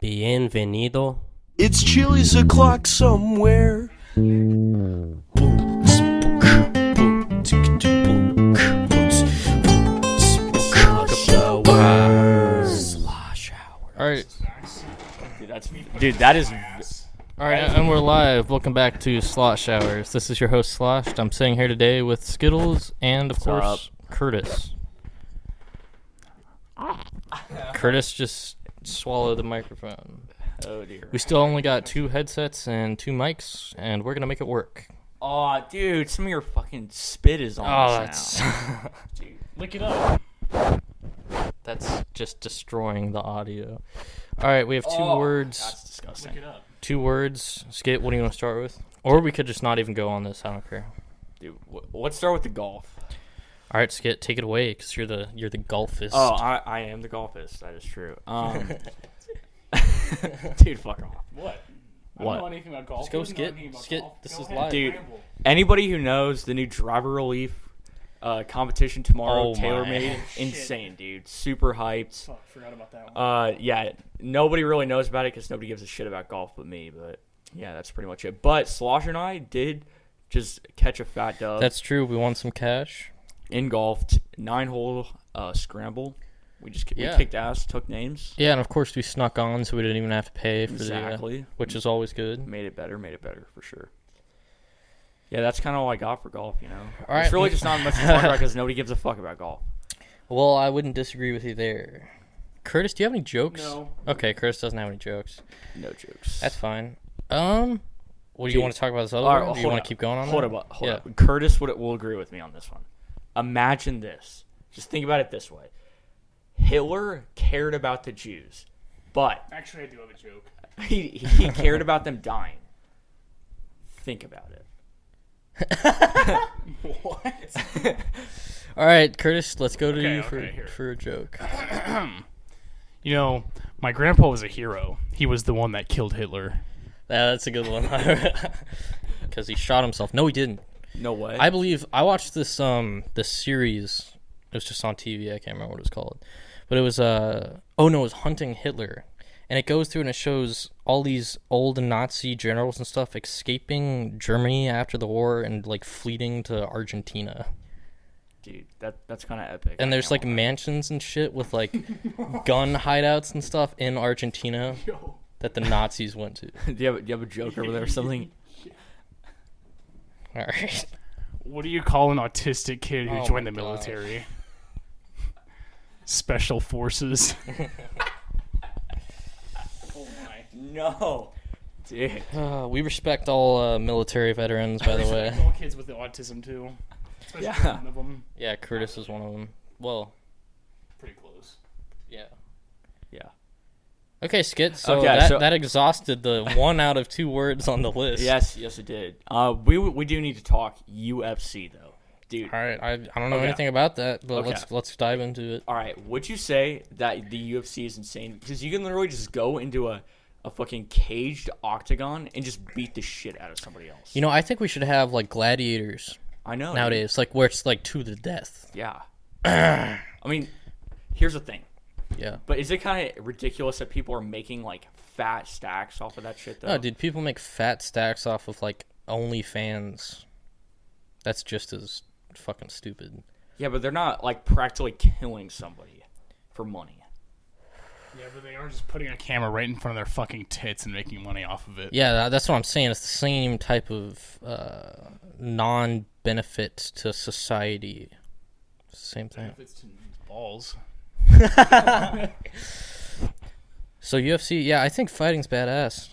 Bienvenido. It's Chili's o'clock somewhere. Sloshhours. All right, That is. all right, and we're live. Welcome back to Sloshhours. This is your host Slosh. I'm sitting here today with Skittles and, of course, Curtis. Curtis just swallowed the microphone. Oh dear. We still only got 2 headsets and 2 mics, and we're gonna make it work. Oh, dude, some of your fucking spit is on us now. Dude, Lick it up. That's just destroying the audio. All right, we have 2 words. That's disgusting. 2 words. Skit, what do you want to start with? Or we could just not even go on this. I don't care. Dude, let's start with the golf. All right, Skit, take it away because you're the golfist. Oh, I am the golfist. That is true. Dude, fuck off. What? I What? don't know anything about golf. Let's go, He doesn't know Skit. anything about Skit, golf. this Go is ahead, live. Dude. ramble. Anybody who knows the new driver relief competition tomorrow, Oh, Taylor my. made, Shit. insane, dude. Super hyped. Fuck, forgot about that one. Yeah, nobody really knows about it because nobody gives a shit about golf but me. But yeah, that's pretty much it. But Slosh and I did just catch a fat dub That's true. We won some cash. in golf, 9-hole scramble. We Yeah. kicked ass, took names. Yeah, and of course we snuck on, so we didn't even have to pay for Exactly. which is always good. Made it better for sure. Yeah, that's kind of all I got for golf, you know. All It's right. really just not much to talk about because nobody gives a fuck about golf. Well, I wouldn't disagree with you there. Curtis, do you have any jokes? No. Okay, Curtis doesn't have any jokes. No jokes. That's fine. What do you Dude. want to talk about this other All right, one? Do you hold want up. to keep going on Hold that? up, hold Yeah. up. Curtis will agree with me on this one. Imagine this. Just think about it this way. Hitler cared about the Jews, but Actually, I do have a joke. he cared about them dying. Think about it. What? All right, Curtis, let's go to Okay, you okay, here. for a joke. You know, my grandpa was a hero. He was the one that killed Hitler. That's a good one. Because he shot himself. No, he didn't. No way. I believe I watched this series. It was just on TV. I can't remember what it was called, but it was it was Hunting Hitler, and it goes through and it shows all these old Nazi generals and stuff escaping Germany after the war and like fleeing to Argentina. Dude, that's kind of epic. And I there's can't like lie. mansions and shit with like gun hideouts and stuff in Argentina Yo. that the Nazis went to. do you have a joke over there or something? All right. What do you call an autistic kid who Oh joined the my gosh. military? Special forces. Oh my. No. Dude. We respect all military veterans, by the way. All kids with autism too. Especially Yeah. one of them. Yeah, Curtis is one of them. Well, Pretty close. yeah. Yeah. Okay, Skit. So Okay, that so- that exhausted the 1 out of 2 words on the list. Yes, it did. We do need to talk UFC though, dude. All right. I don't know Okay. anything about that, but Okay. let's dive into it. All right, would you say that the UFC is insane? Because you can literally just go into a fucking caged octagon and just beat the shit out of somebody else. You know, I think we should have like gladiators I know. nowadays, like where it's like to the death. Dude. Yeah. I mean, here's the thing. Yeah. But is it kind of ridiculous that people are making like fat stacks off of that shit though? No, dude, people make fat stacks off of like OnlyFans. That's just as fucking stupid. Yeah, but they're not like practically killing somebody for money. Yeah, but they are just putting a camera right in front of their fucking tits and making money off of it. Yeah, that's what I'm saying. It's the same type of non-benefit to society. Same thing. Benefits to balls. So UFC, yeah, I think fighting's badass.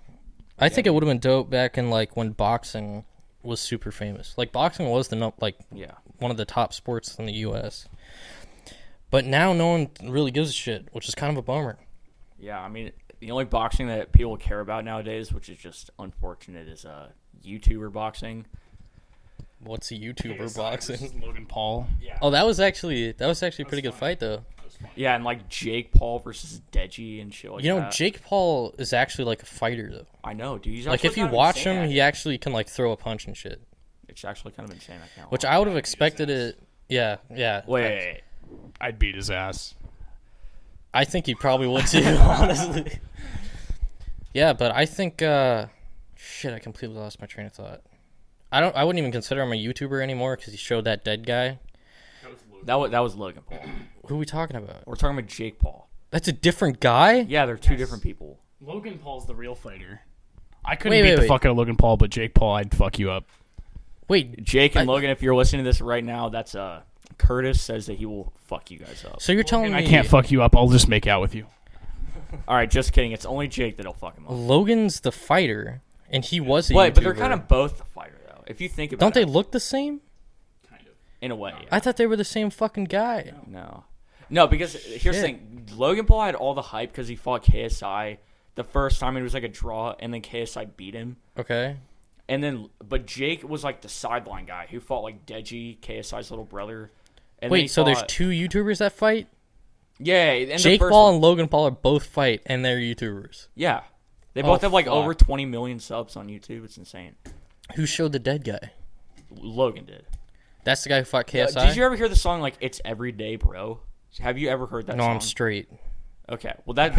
I think it would have been dope back in like when boxing was super famous. Like boxing was Yeah. one of the top sports in the U.S. But now no one really gives a shit, which is kind of a bummer. Yeah, I mean, the only boxing that people care about nowadays, which is just unfortunate, is YouTuber boxing. What's a YouTuber This boxing? is Logan Paul. Oh, that was actually a pretty good fight though. Yeah, and like Jake Paul versus Deji and shit like You know, that. Jake Paul is actually like a fighter though. I know, dude. He's Like actually if you kind of watch insane him, at he it. actually can like throw a punch and shit. It's actually kind of insane. I can't Which lie. I would have expected it. Yeah. Wait. I'd beat his ass. I think he probably would too, honestly. Yeah, but I think shit, I completely lost my train of thought. I wouldn't even consider him a YouTuber anymore because he showed that dead guy. That was Logan Paul. Who are we talking about? We're talking about Jake Paul. That's a different guy? Yeah, they're two different people. Logan Paul's the real fighter. I couldn't beat the fuck out of Logan Paul, but Jake Paul, I'd fuck you up. Wait, Jake and Logan, if you're listening to this right now, that's Curtis says that he will fuck you guys up. so you're telling me I can't fuck you up. I'll just make out with you. All right, just kidding. It's only Jake that'll fuck him up. Logan's the fighter, and he was a But they're YouTuber. kind of both the fighter, though. If you think about Don't it. they look the same? In a way, yeah. I thought they were the same fucking guy. No, because here's the thing. Logan Paul had all the hype because he fought KSI the first time. It was like a draw, and then KSI beat him. Okay. And then, but Jake was like the sideline guy who fought like Deji, KSI's little brother. And Wait, so there's two YouTubers that fight? Yeah, and Jake the first Paul one, and Logan Paul are both fight, and they're YouTubers. yeah, they both have like fuck. over 20 million subs on YouTube. It's insane. Who showed the dead guy? Logan did. That's the guy who fought KSI? Did you ever hear the song like "It's Everyday, Bro"? Have you ever heard that No, song? I'm straight. Okay, well that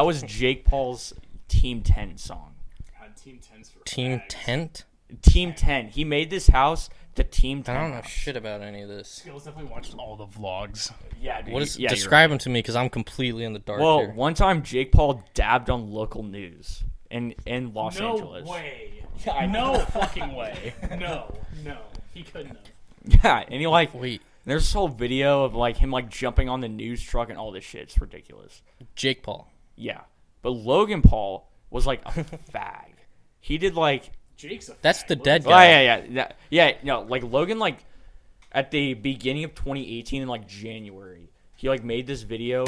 was Jake Paul's Team 10 song. God, Team 10's for Team fags. Tent? Team 10. He made this house the Team 10. I don't know house. shit about any of this. Skills definitely watched all the vlogs. Yeah, dude. What is yeah, describe him to me because I'm completely in the dark Well, here. one time Jake Paul dabbed on local news in Los Angeles. No way. Yeah, I know. No fucking way. No. He couldn't have. Yeah, and he like Wait, there's this whole video of like him like jumping on the news truck and all this shit. It's ridiculous. Jake Paul. Yeah, but Logan Paul was like a fag. He did like Jake's a That's fag. the Look dead oh guy. yeah. No, like Logan like at the beginning of 2018 in like January, he like made this video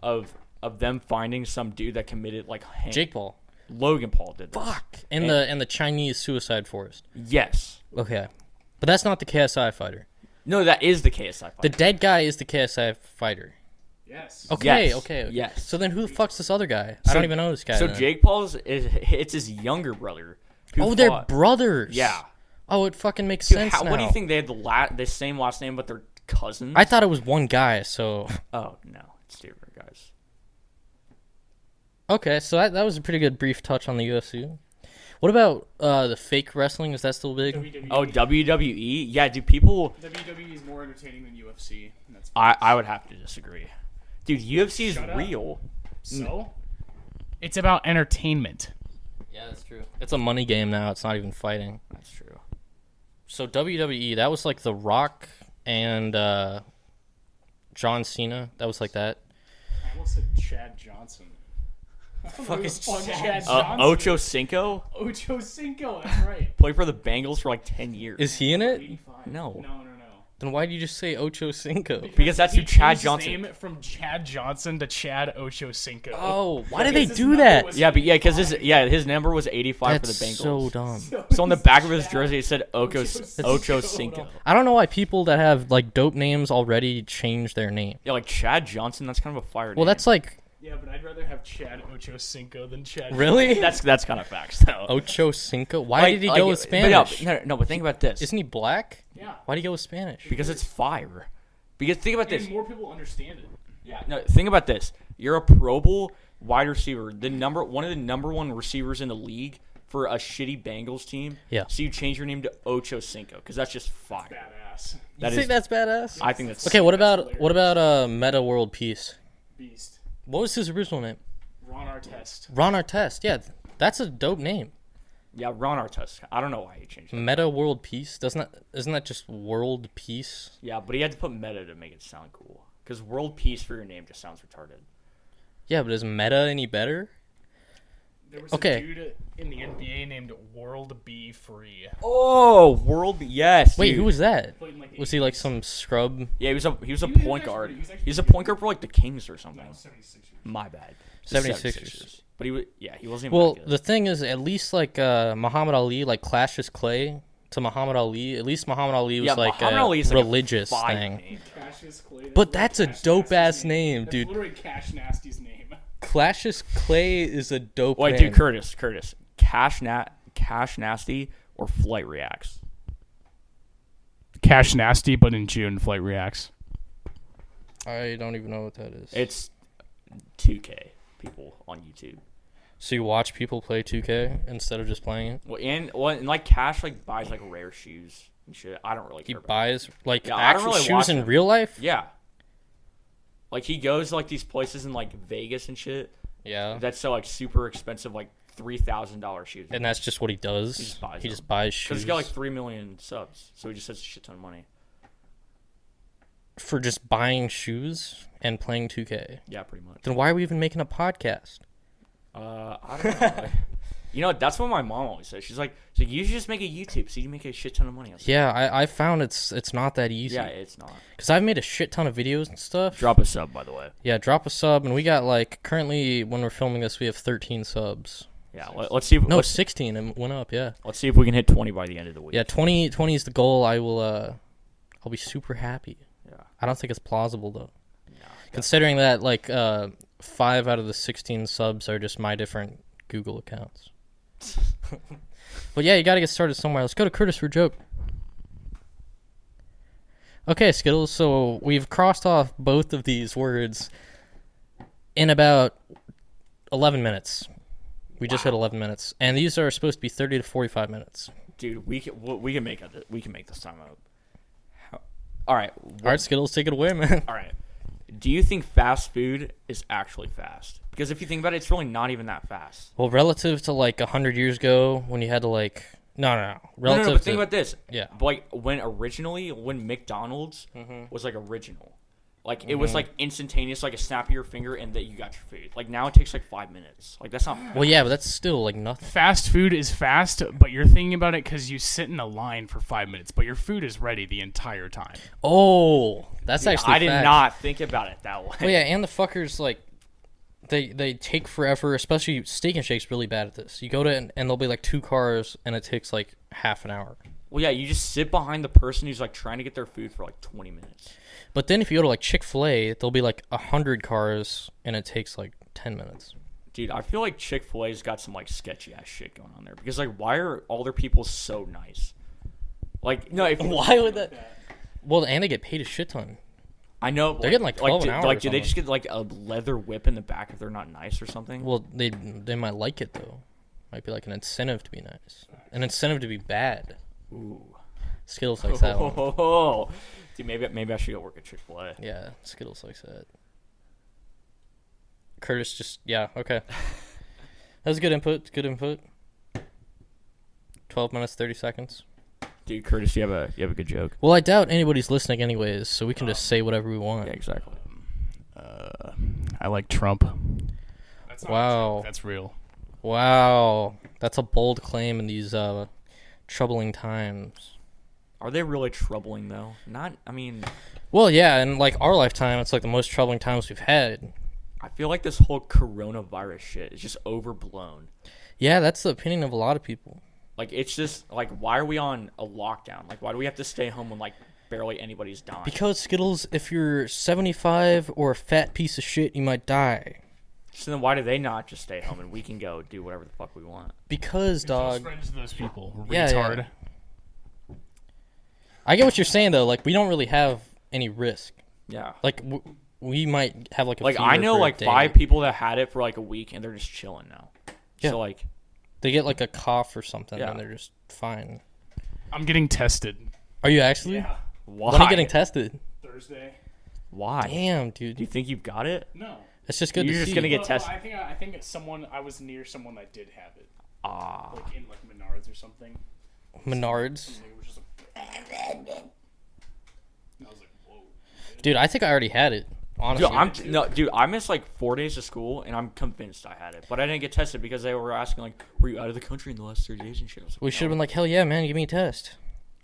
of them finding some dude that committed like Jake Paul. Logan Paul did this. Fuck. In the Chinese suicide forest. Yes. Okay. But that's not the KSI fighter. No, that is the KSI fight. The dead guy is the KSI fighter. Yes. Okay, Yes, okay. yes. So then who the fuck's this other guy? I don't even know this guy. So then. Jake Paul's it's his younger brother. Who Oh, they're fought. brothers. Yeah. Oh, it fucking makes Dude, sense now. what do you think they had the same last name, but they're cousins? I thought it was one guy, so... Oh no, it's different guys. Okay, so that was a pretty good brief touch on the UFC. What about the fake wrestling? Is that still big? WWE. Oh, WWE? Yeah, do people... WWE is more entertaining than UFC. And that's I would have to disagree. Dude, UFC is Shut up. real. so. It's about entertainment. Yeah, that's true. It's a money game now. It's not even fighting. That's true. So WWE, that was like The Rock and John Cena. That was like that. I almost said Chad Johnson. Fuck is Chad Ocho Cinco? Ocho Cinco, that's right. Played for the Bengals for like 10 years. Is he in it? 85. No. No. Then why did you just say Ocho Cinco? Because that's he who Chad changed his Johnson- name from Chad Johnson to Chad Ocho Cinco. Oh, why did they Because his do number that? was Yeah, but yeah, because his number was 85 That's for the Bengals. so dumb. So on the back of his jersey, it said Ocho Ocho Cinco. Cinco. I don't know why people that have like dope names already change their name. Yeah, like Chad Johnson, that's kind of a fire name. Well, that's like Yeah, but I'd rather have Chad Ocho Cinco than Chad. really that's kind of facts, though. Ocho Cinco. Why did he go with but no, Spanish? no, but think about this. Isn't he black? Yeah. Why did he go with Spanish? Because it's fire. Because think about this. And more people understand it. Yeah. No, think about this. You're a Pro Bowl wide receiver, one of the number one receivers in the league for a shitty Bengals team. Yeah. So you change your name to Ocho Cinco because that's just fire. Badass. That You think is. that's badass? I think that's Okay, what hilarious. about Meta World Peace? Beast. What was his original name? Ron Artest. Ron Artest. Yeah, that's a dope name. Yeah, Ron Artest. I don't know why he changed it. Meta World Peace. Isn't that just World Peace? Yeah, but he had to put meta to make it sound cool. Because world peace for your name just sounds retarded. Yeah, but is Meta any better? There was Okay. a dude in the NBA named World B Free. Oh, world. Yes. Wait, dude. who was that? Played in, like, Was he like some scrub? Yeah, he was a He was point actually guard. pretty- he was actually He's a pretty point guard for like the Kings or something. No, 76ers. My bad. 76ers. But he was. Yeah, he wasn't even Well, that good. the thing is, at least like Muhammad Ali, like clashes Clay to Muhammad Ali. At least Muhammad Ali was yeah, like Muhammad a Ali is like religious a fire thing. name. Cassius Clay. But that's a Cash dope Nasty's ass name, That's dude. literally Cash Nasty's name. Clashes Clay is a dope Wait, name. dude, Curtis. Cash Nasty or Flight Reacts? Cash Nasty, but in June, Flight reacts. I don't even know what that is. It's 2K people on YouTube. So you watch people play 2K instead of just playing it? And like Cash like buys like rare shoes and shit. I don't really He care. About buys like Yeah, I don't actual really shoes watch in him. real life? Yeah. Like he goes to like these places in like Vegas and shit Yeah. that sell like super expensive like $3,000 shoes. And that's just what he does? He just buys He them. just buys Because shoes he's got like 3 million subs, so he just has a shit ton of money. for just buying shoes and playing 2K. Yeah, pretty much. Then why are we even making a podcast? I don't know. You know, that's what my mom always says. She's like, you should just make a YouTube so you can make a shit ton of money. I was like, Yeah, I found it's not that easy. yeah, it's not. Because I've made a shit ton of videos and stuff. Drop a sub, by the way. Yeah, drop a sub, and we got like currently when we're filming this, we have 13 subs. Yeah, let's see. No, 16 and went up. Yeah, Let's see if we can hit 20 by the end of the week. yeah. 20 is the goal. I'll be super happy. Yeah. I don't think it's plausible though, considering that like 5 out of the 16 subs are just my different Google accounts. But yeah, you got to get started somewhere. Let's go to Curtis for a joke. Okay, Skittles. So we've crossed off both of these words in about 11 minutes. We just hit 11 minutes, and these are supposed to be 30 to 45 minutes. Dude, we can make this time up. All right. All right, Skittles, take it away, man. All right. Do you think fast food is actually fast? Because if you think about it, it's really not even that fast. Well, relative to like 100 years ago, when you had to like no. Relative No, but think to, about this. Yeah. Like when McDonald's was like original, like it was like instantaneous, like a snap of your finger and that you got your food. Like now it takes like 5 minutes. Like that's not. Well, yeah, but that's still like nothing. Fast food is fast, but you're thinking about it because you sit in a line for 5 minutes, but your food is ready the entire time. Oh, that's actually. I did facts. not think about it that way. Well, yeah, and the fuckers like they take forever. Especially Steak and Shake's really bad at this. You go to and there'll be like 2 cars, and it takes like half an hour. Well, yeah, you just sit behind the person who's like trying to get their food for like 20 minutes. But then if you go to like Chick-fil-A, there'll be like 100 cars, and it takes like 10 minutes. Dude, I feel like Chick-fil-A's got some like sketchy ass shit going on there because like why are all their people so nice? Like no, if Why would that? Well, and they get paid a shit ton. I know They're getting like 12 an hour. Like, or do they something. just get like a leather whip in the back if they're not nice or something? Well, they might like it though. Might be like an incentive to be nice, an incentive to be bad. Ooh. Skittles likes that one. Oh, dude, maybe I should go work at Chick-fil-A. Yeah, Skittles likes that. Curtis just okay. That was good input. Good input. 12 minutes 30 seconds. Dude, Curtis, you have a good joke. Well, I doubt anybody's listening anyways, so we can just say whatever we want. Yeah, exactly. I like Trump. That's not Wow. a joke, that's real. Wow, that's a bold claim in these troubling times. Are they really troubling though? I mean, Well, yeah, in like our lifetime, it's like the most troubling times we've had. I feel like this whole coronavirus shit is just overblown. Yeah, that's the opinion of a lot of people. Like, it's just, like, why are we on a lockdown? Like, why do we have to stay home when, like, barely anybody's dying? Because, Skittles, if you're 75 or a fat piece of shit, you might die. So then why do they not just stay home and we can go do whatever the fuck we want? Because, dog. Friends to those people. Yeah, Retard. yeah. I get what you're saying, though. Like, we don't really have any risk. Yeah. Like, we might have, like, a Like, fever I know, for a like, day. 5 people that had it for, like, a week and they're just chilling now. Yeah. So, like... They get, like, a cough or something, Yeah. and they're just fine. I'm getting tested. Are you actually? Yeah. Why? When are you getting tested? Thursday. Why? Damn, Do you dude. think you've got it? No. It's just good You're to just see. gonna get Well, tested. I think it's someone. I was near someone that did have it, Ah. like in like Menards or something. Menards. And it was just and I was like, whoa. Dude, I think I already had it. Honestly. Dude, I missed like 4 days of school, and I'm convinced I had it, but I didn't get tested because they were asking like, "Were you out of the country in the last 30 days?" and shit. I was like, We should have "No." been like, hell yeah, man, give me a test.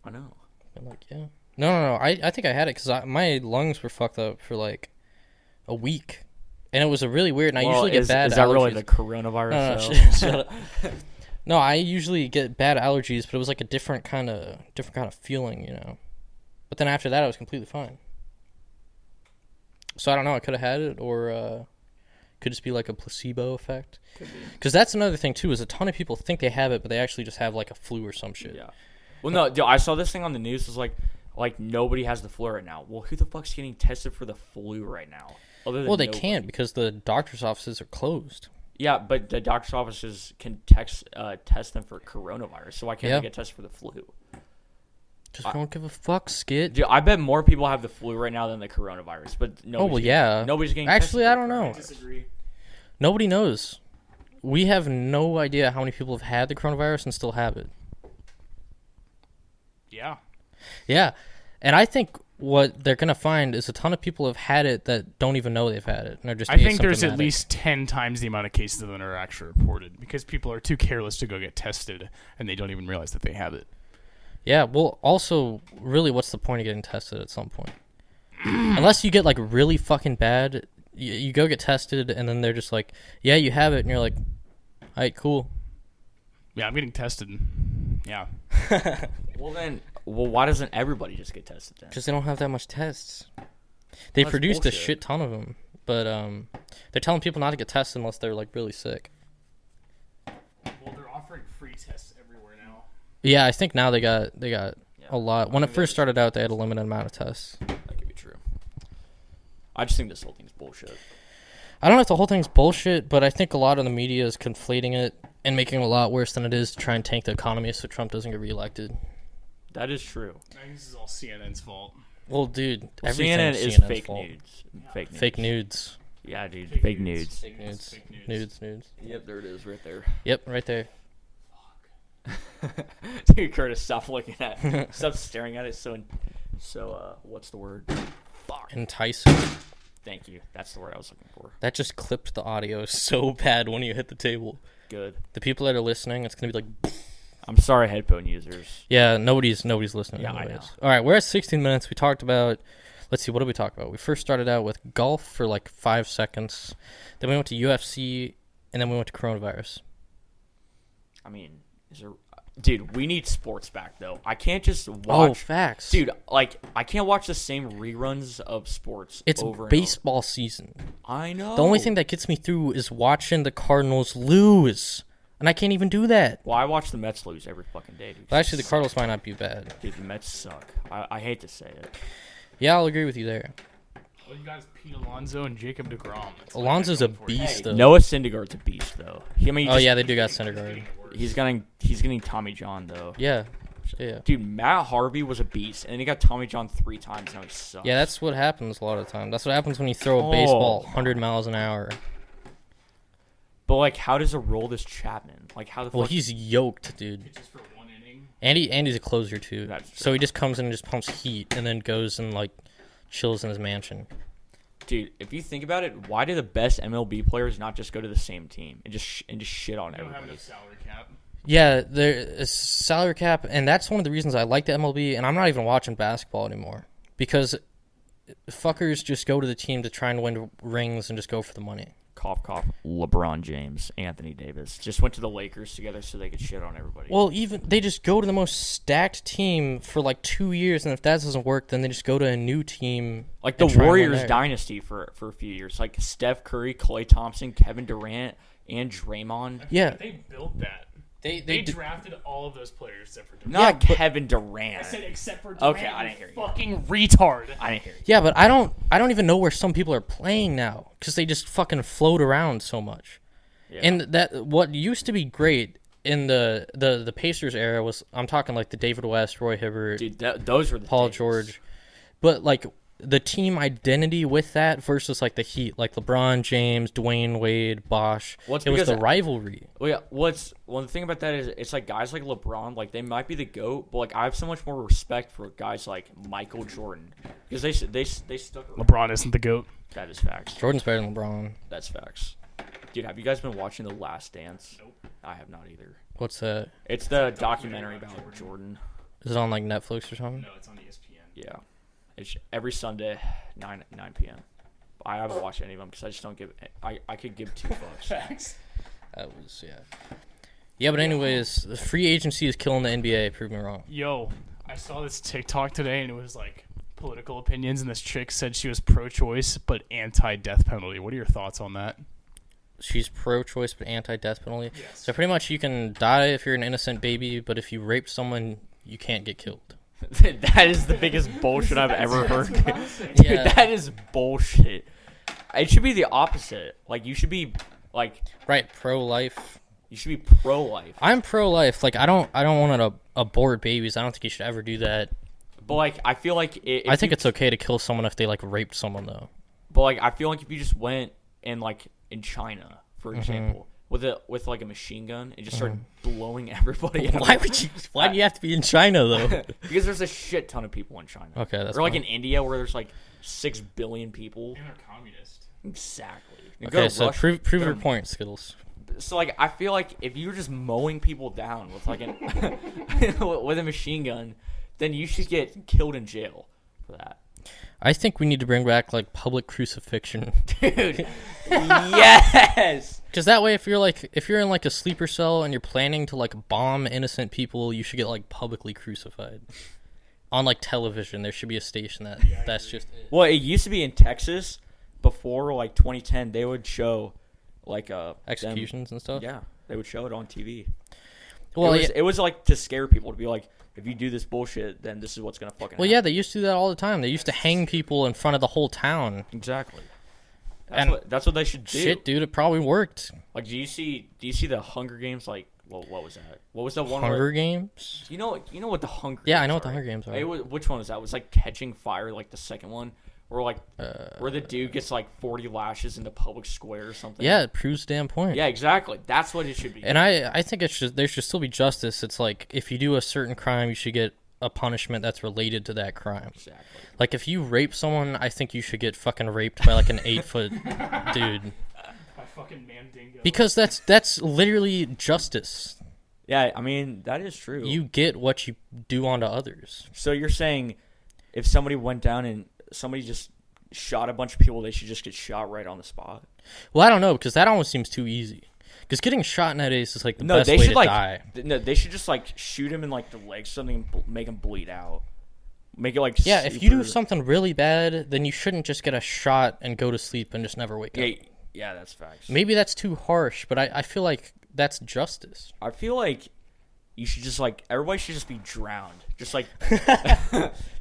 I know. I'm like, yeah. No. I think I had it because my lungs were fucked up for like a week. And it was a really weird, and I usually get bad allergies. Is that really the coronavirus? No, though? shut up. No, I usually get bad allergies, but it was like a different kind of feeling, you know. But then after that, I was completely fine. So I don't know. I could have had it, or could just be like a placebo effect. Because that's another thing too. Is a ton of people think they have it, but they actually just have like a flu or some shit. Yeah. Well, no, dude, I saw this thing on the news. It's like nobody has the flu right now. Well, who the fuck's getting tested for the flu right now? Other than Well, they nobody. can't because the doctor's offices are closed. Yeah, but the doctor's offices can test them for coronavirus. So why can't they get tested for the flu? Just don't give a fuck, Skit. Dude, I bet more people have the flu right now than the coronavirus. But nobody's Nobody's getting Actually, tested. I don't know. I disagree. Nobody knows. We have no idea how many people have had the coronavirus and still have it. Yeah. Yeah. And I think what they're going to find is a ton of people have had it that don't even know they've had it. And are just I think there's at asymptomatic. least 10 times the amount of cases that are actually reported because people are too careless to go get tested and they don't even realize that they have it. Yeah, well, also, really, what's the point of getting tested at some point? Unless you get, like, really fucking bad, you go get tested, and then they're just like, yeah, you have it, and you're like, all right, cool. Yeah, I'm getting tested. Yeah. Well, why doesn't everybody just get tested then? Because they don't have that much tests. They That's produced bullshit. a shit ton of them, but they're telling people not to get tested unless they're, like, really sick. Well, they're offering free tests everywhere now. Yeah, I think now they got a lot. When it first started out, they had a limited amount of tests. That could be true. I just think this whole thing's bullshit. I don't know if the whole thing's bullshit, but I think a lot of the media is conflating it and making it a lot worse than it is to try and tank the economy so Trump doesn't get reelected. That is true. I think this is all CNN's fault. Well, dude, CNN everything's is CNN's fake fault. nudes. Fake nudes. Fake nudes. Yeah, dude. Fake Fake nudes. nudes. Fake nudes. Fake nudes. Nudes. Yep, there it is right there. Yep, right there. Dude, Curtis, stop looking at it. Stop staring at it. What's the word? Fuck. Enticing. Thank you. That's the word I was looking for. That just clipped the audio so bad when you hit the table. Good. The people that are listening, it's gonna be like, I'm sorry, headphone users. yeah, nobody's listening. Yeah, I anyways. know. All right, we're at 16 minutes. We talked about, let's see, what did we talk about? We first started out with golf for like 5 seconds. Then we went to UFC, and then we went to coronavirus. I mean, dude, we need sports back though. I can't just watch. Oh, facts. Dude, like I can't watch the same reruns of sports. It's over baseball season. And over. I know. The only thing that gets me through is watching the Cardinals lose. And I can't even do that. Well, I watch the Mets lose every fucking day, dude. But actually, the Cardinals might not be bad. Dude, the Mets suck. I hate to say it. Yeah, I'll agree with you there. Well, you guys Pete Alonso and Jacob DeGrom. Alonso's a beast, though. Noah Syndergaard's a beast, though. Yeah, they do got Syndergaard. He's getting Tommy John though. Yeah. Yeah. Dude, Matt Harvey was a beast, and then he got Tommy John 3 times. Now he sucks. Yeah, that's what happens a lot of the time. That's what happens when you throw a baseball 100 miles an hour. But like, how does Aroldis Chapman? Like, how the fuck? Well, he's yoked, dude. Just for one inning. Andy's a closer too. That's true. So he just comes in and just pumps heat, and then goes and like chills in his mansion. Dude, if you think about it, why do the best MLB players not just go to the same team and just shit on They don't have everybody? enough salary cap. Yeah, there's salary cap, and that's one of the reasons I like the MLB. And I'm not even watching basketball anymore because fuckers just go to the team to try and win rings and just go for the money. Cough, cough. LeBron James, Anthony Davis just went to the Lakers together so they could shit on everybody. Well, even they just go to the most stacked team for like 2 years, and if that doesn't work, then they just go to a new team. like the and try and win Warriors there. dynasty for a few years, like Steph Curry, Klay Thompson, Kevin Durant, and Draymond. Yeah, They built that. they They d- drafted all of those players except for Durant. Not but- Kevin Durant. I said except for Durant. Okay, I didn't hear you. Fucking retard. I didn't hear you. yeah, but I don't even know where some people are playing now because they just fucking float around so much. Yeah. And that what used to be great in the Pacers era was, I'm talking like the David West, Roy Hibbert, Dude, those were the Paul days. George, but like the team identity with that versus like the Heat, like LeBron James, Dwayne Wade, Bosh. Well, it's it was because- the rivalry. Well, yeah. The thing about that is it's like guys like LeBron, like they might be the GOAT, but like I have so much more respect for guys like Michael Jordan because they stuck around. LeBron isn't the GOAT. That is facts. Jordan's better than LeBron. That's facts. Dude, have you guys been watching The Last Dance? Nope. I have not either. What's that? It's the documentary about Jordan. Is it on like Netflix or something? No, it's on ESPN. Yeah, it's every Sunday, 9 p.m. I haven't watched any of them because I just don't give. I could give 2 fucks. Facts. That was Yeah, but anyways, the free agency is killing the NBA. Prove me wrong. Yo, I saw this TikTok today and it was like political opinions, and this chick said she was pro-choice but anti-death penalty. What are your thoughts on that? She's pro-choice but anti-death penalty. Yes. So pretty much you can die if you're an innocent baby, but if you rape someone, you can't get killed. That is the biggest bullshit I've ever heard. Dude, Yeah. that is bullshit. It should be the opposite. Like you should be Like, Right, pro-life. you should be pro-life. I'm pro-life. Like, I don't want to abort babies. I don't think you should ever do that. But like, I feel like I think it's okay to kill someone if they like raped someone, though. But like, I feel like if you just went and like in China, for example, with like a machine gun and just started blowing everybody up. Why do you have to be in China though? Because there's a shit ton of people in China. Okay, that's or like fine. in India where there's like 6 billion people. And they're communist. Exactly. Okay, so prove your point, Skittles. So like, I feel like if you were just mowing people down with like with a machine gun, then you should get killed in jail for that. I think we need to bring back like public crucifixion. Dude, yes. Because that way, if you're in like a sleeper cell and you're planning to like bomb innocent people, you should get like publicly crucified on like television. There should be a station that's just it. Well, it used to be in Texas before like 2010. They would show like Executions and stuff. Yeah, they would show it on TV. Well, it was like to scare people, to be like, if you do this bullshit, then this is what's gonna fucking happen. yeah, they used to do that all the time. They used to hang people in front of the whole town. Exactly. And That's what they should do. Shit, dude, it probably worked. Like, do you see the Hunger Games? Like, what was that? What was the one? Hunger where, Games? You know what the Hunger? Yeah, Games I know what the are. Hunger Games are. Which one was that? It was like Catching Fire, like the second one, or like where the dude gets like 40 lashes into public square or something. Yeah, it proves the damn point. Yeah, exactly. That's what it should be. And I think there should still be justice. It's like if you do a certain crime, you should get a punishment that's related to that crime. Exactly. Like if you rape someone, I think you should get fucking raped by like an 8-foot dude. By fucking Mandingo. Because that's literally justice. Yeah, I mean that is true. You get what you do onto others. So you're saying if somebody went down and somebody just shot a bunch of people, they should just get shot right on the spot? Well, I don't know, because that almost seems too easy. Because getting shot nowadays is like the best they way should to like die. no, they should just like shoot him in like the legs, something, make him bleed out. Make it like Yeah, if you do something really bad, then you shouldn't just get a shot and go to sleep and just never wake up. Yeah, that's facts. Maybe that's too harsh, but I feel like that's justice. I feel like you should just like everybody should just be drowned, just like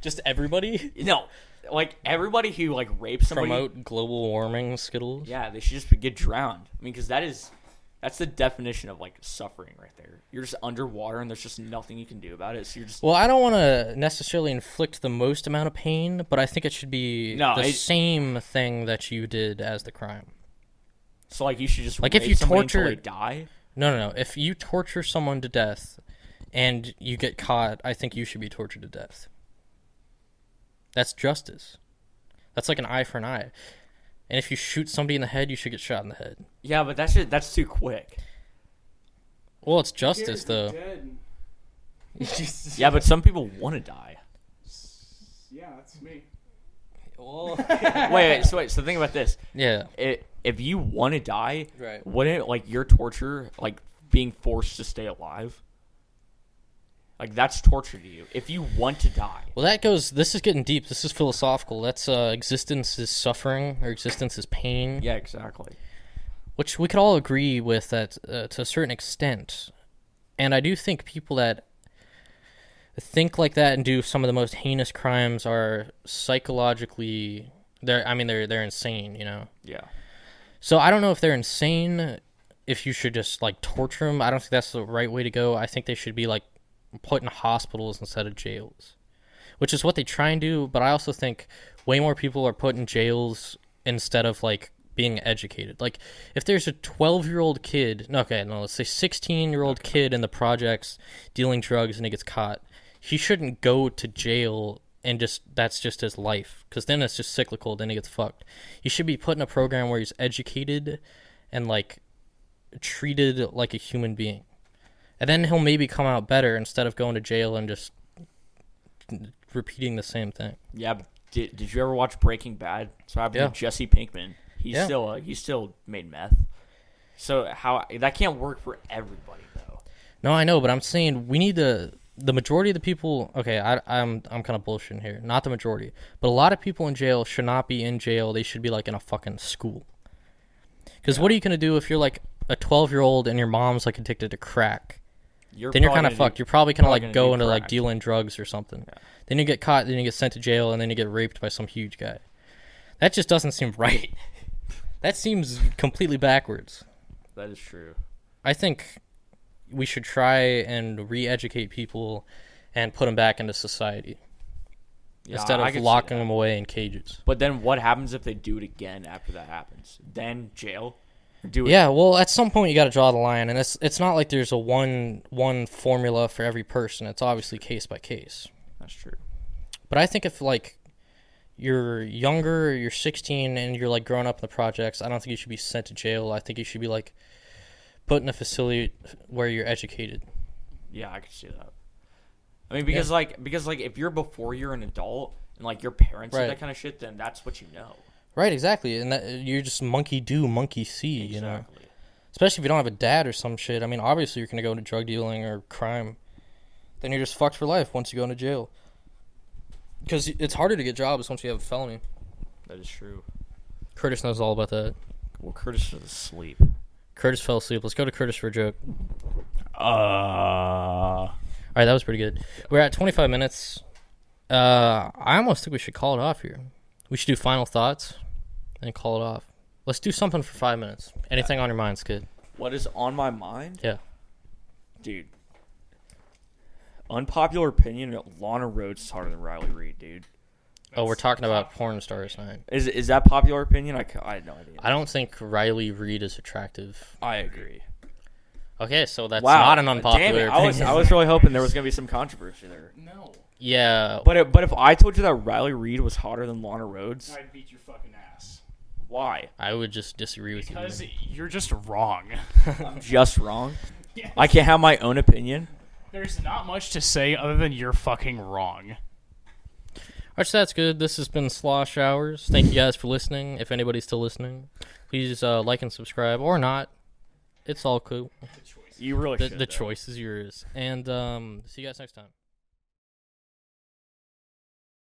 Just everybody? no, like everybody who like rapes somebody. Promote global warming, Skittles? Yeah, they should just get drowned. I mean, because that's the definition of like suffering right there. You're just underwater and there's just nothing you can do about it. So you're just Well, I don't want to necessarily inflict the most amount of pain, but I think it should be the same thing that you did as the crime. So like you should just like rape if you somebody torture until they die. No. If you torture someone to death and you get caught, I think you should be tortured to death. That's justice. That's like an eye for an eye. And if you shoot somebody in the head, you should get shot in the head. Yeah, but that's too quick. Well, it's justice, though. Yeah, but some people want to die. Yeah, that's me. Well, Wait. So think about this. yeah. If you want to die, Right. wouldn't like your torture like being forced to stay alive? Like that's torture to you. If you want to die. Well, this is getting deep. This is philosophical. That's existence is suffering, or existence is pain. Yeah, exactly. Which we could all agree with that to a certain extent. And I do think people that think like that and do some of the most heinous crimes are psychologically they're insane, you know. Yeah. So I don't know if they're insane, if you should just like torture them. I don't think that's the right way to go. I think they should be like put in hospitals instead of jails, which is what they try and do. But I also think way more people are put in jails instead of like being educated. Like if there's a 12-year-old kid, let's say 16-year-old kid in the projects dealing drugs and he gets caught, he shouldn't go to jail and that's just his life, because then it's just cyclical, then he gets fucked. He should be put in a program where he's educated and like treated like a human being, and then he'll maybe come out better instead of going to jail and just repeating the same thing. Yeah. But did you ever watch Breaking Bad? So I believe Yeah. Jesse Pinkman. He Yeah. still made meth. So how that can't work for everybody though. No, I know, but I'm saying we need the majority of the people. Okay, I'm kind of bullshitting here. Not the majority, but a lot of people in jail should not be in jail. They should be like in a fucking school. Because what are you gonna do if you're like a 12-year-old and your mom's like addicted to crack? Then you're kind of fucked. You're probably gonna like go into like dealing drugs or something. Yeah. Then you get caught. Then you get sent to jail, and then you get raped by some huge guy. That just doesn't seem right. That seems completely backwards. That is true. I think we should try and re-educate people and put them back into society Yeah, instead I of could see locking that. them away in cages. But then what happens if they do it again after that happens? Then jail? Do it. Yeah, well, at some point you got to draw the line, and it's not like there's a one formula for every person. It's obviously case by case. That's true. But I think if like you're younger, you're 16, and you're like growing up in the projects, I don't think you should be sent to jail. I think you should be like put in a facility where you're educated. Yeah, I could see that. I mean, because if you're before you're an adult and like your parents Right. do that kind of shit, then that's what you know. Right, exactly, and that you're just monkey do, monkey see, you know. Exactly. Especially if you don't have a dad or some shit. I mean, obviously you're gonna go into drug dealing or crime. Then you're just fucked for life once you go into jail. Because it's harder to get jobs once you have a felony. That is true. Curtis knows all about that. Well, Curtis is asleep. Curtis fell asleep. Let's go to Curtis for a joke. Uh, All right, that was pretty good. We're at 25 minutes. I almost think we should call it off here. We should do final thoughts and call it off. Let's do something for 5 minutes. Anything on your mind, Skid? What is on my mind? Yeah. Dude. Unpopular opinion, Lana Rhodes is harder than Riley Reid, dude. Oh, we're talking about porn stars tonight. Is that popular opinion? I had no idea. I don't think Riley Reid is attractive. I agree. Okay, so that's Wow. not an unpopular Damn it. opinion. I was really hoping there was going to be some controversy there. no. Yeah. But if I told you that Riley Reid was hotter than Lana Rhodes, I'd beat your fucking ass. why? I would just disagree with Because you. you're just wrong. I'm just wrong. Yes. I can't have my own opinion. There's not much to say other than you're fucking wrong. Alright, so that's good. This has been Sloshhours. Thank you guys for listening. If anybody's still listening, please like and subscribe or not. It's all cool. You really should. The choice is yours. And see you guys next time.